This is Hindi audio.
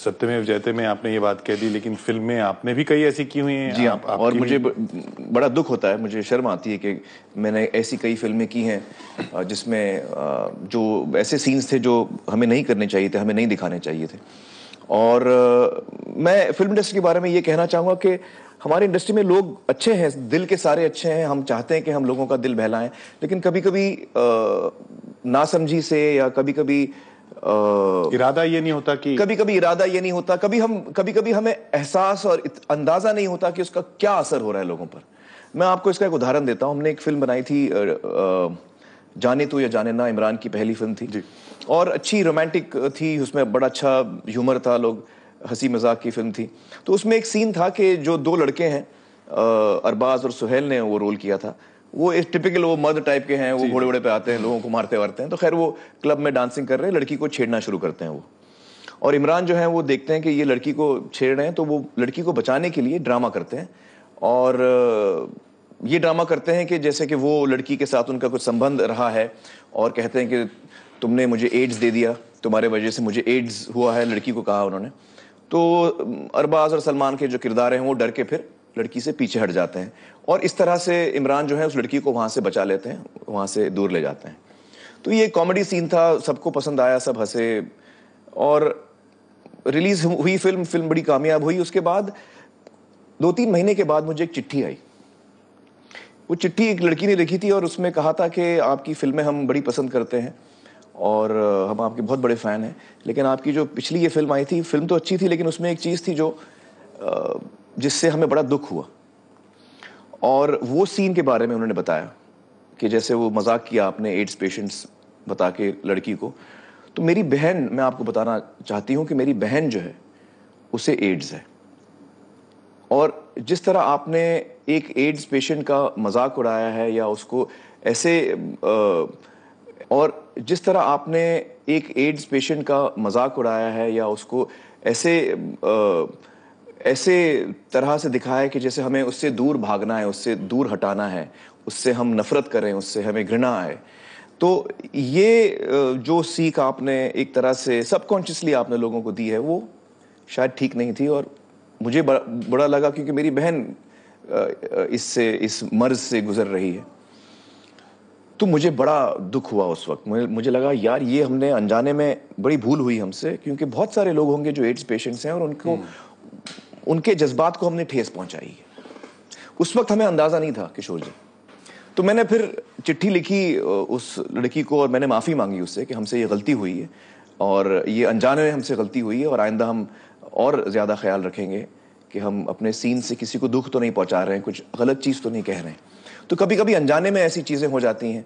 सत्यमेव जयते में आपने ये बात कह दी, लेकिन फिल्म में आपने भी कई ऐसी की हुई हैं। जी हाँ, और मुझे बड़ा दुख होता है, मुझे शर्म आती है कि मैंने ऐसी कई फिल्में की हैं जिसमें जो ऐसे सीन्स थे जो हमें नहीं करने चाहिए थे, हमें नहीं दिखाने चाहिए थे। और मैं फिल्म इंडस्ट्री के बारे में ये कहना चाहूँगा कि हमारी इंडस्ट्री में लोग अच्छे हैं, दिल के सारे अच्छे हैं, हम चाहते हैं कि हम लोगों का दिल बहलाएं, लेकिन कभी कभी नासमझी से या कभी कभी इरादा ये नहीं होता कि कभी कभी इरादा ये नहीं होता, कभी कभी हमें एहसास और अंदाजा नहीं होता कि उसका क्या असर हो रहा है लोगों पर। मैं आपको इसका एक उदाहरण देता हूं। हमने एक फिल्म बनाई थी जाने तू या जाने ना, इमरान की पहली फिल्म थी जी। और अच्छी रोमांटिक थी, उसमें बड़ा अच्छा ह्यूमर था, लोग हंसी मजाक की फिल्म थी। तो उसमें एक सीन था कि जो दो लड़के हैं, अरबाज और सुहेल ने वो रोल किया था। वो एक टिपिकल वो मर्द टाइप के हैं, वो घोड़े वोड़े पे आते हैं, लोगों को मारते वारते हैं। तो खैर वो क्लब में डांसिंग कर रहे हैं, लड़की को छेड़ना शुरू करते हैं वो। और इमरान जो है वो देखते हैं कि ये लड़की को छेड़ रहे हैं, तो वो लड़की को बचाने के लिए ड्रामा करते हैं। और ये ड्रामा करते हैं कि जैसे कि वो लड़की के साथ उनका कुछ संबंध रहा है, और कहते हैं कि तुमने मुझे एड्स दे दिया, तुम्हारे वजह से मुझे एड्स हुआ है, लड़की को कहा उन्होंने। तो अरबाज और सलमान के जो किरदार हैं वो डर के फिर लड़की से पीछे हट जाते हैं, और इस तरह से इमरान जो है उस लड़की को वहाँ से बचा लेते हैं, वहाँ से दूर ले जाते हैं। तो ये कॉमेडी सीन था, सबको पसंद आया, सब हंसे, और रिलीज हुई फिल्म बड़ी कामयाब हुई। उसके बाद 2-3 महीने के बाद मुझे एक चिट्ठी आई। वो चिट्ठी एक लड़की ने लिखी थी और उसमें कहा था कि आपकी फिल्में हम बड़ी पसंद करते हैं और हम आपके बहुत बड़े फ़ैन हैं, लेकिन आपकी जो पिछली ये फिल्म आई थी, फिल्म तो अच्छी थी, लेकिन उसमें एक चीज़ थी जो जिससे हमें बड़ा दुख हुआ। और वो सीन के बारे में उन्होंने बताया कि जैसे वो मजाक किया आपने एड्स पेशेंट्स बता के लड़की को। तो मेरी बहन, मैं आपको बताना चाहती हूँ कि मेरी बहन जो है उसे एड्स है, और जिस तरह आपने एक एड्स पेशेंट का मजाक उड़ाया है या उसको ऐसे और जिस तरह आपने एक एड्स पेशेंट का मजाक उड़ाया है या उसको ऐसे ऐसे तरह से दिखाया है कि जैसे हमें उससे दूर भागना है, उससे दूर हटाना है, उससे हम नफरत करें, उससे हमें घृणा है। तो ये जो सीख आपने एक तरह से सबकॉन्शियसली आपने लोगों को दी है, वो शायद ठीक नहीं थी, और मुझे बड़ा लगा क्योंकि मेरी बहन इस मर्ज से गुजर रही है। तो मुझे बड़ा दुख हुआ उस वक्त। मुझे लगा यार ये हमने अनजाने में बड़ी भूल हुई हमसे, क्योंकि बहुत सारे लोग होंगे जो एड्स पेशेंट्स हैं और उनको उनके जज्बात को हमने ठेस पहुंचाई है। उस वक्त हमें अंदाजा नहीं था किशोर जी। तो मैंने फिर चिट्ठी लिखी उस लड़की को और मैंने माफ़ी मांगी उससे कि हमसे ये गलती हुई है और ये अनजाने में हमसे गलती हुई है, और आइंदा हम और ज़्यादा ख्याल रखेंगे कि हम अपने सीन से किसी को दुख तो नहीं पहुंचा रहे हैं, कुछ गलत चीज़ तो नहीं कह रहे हैं। तो कभी कभी अनजाने में ऐसी चीज़ें हो जाती हैं।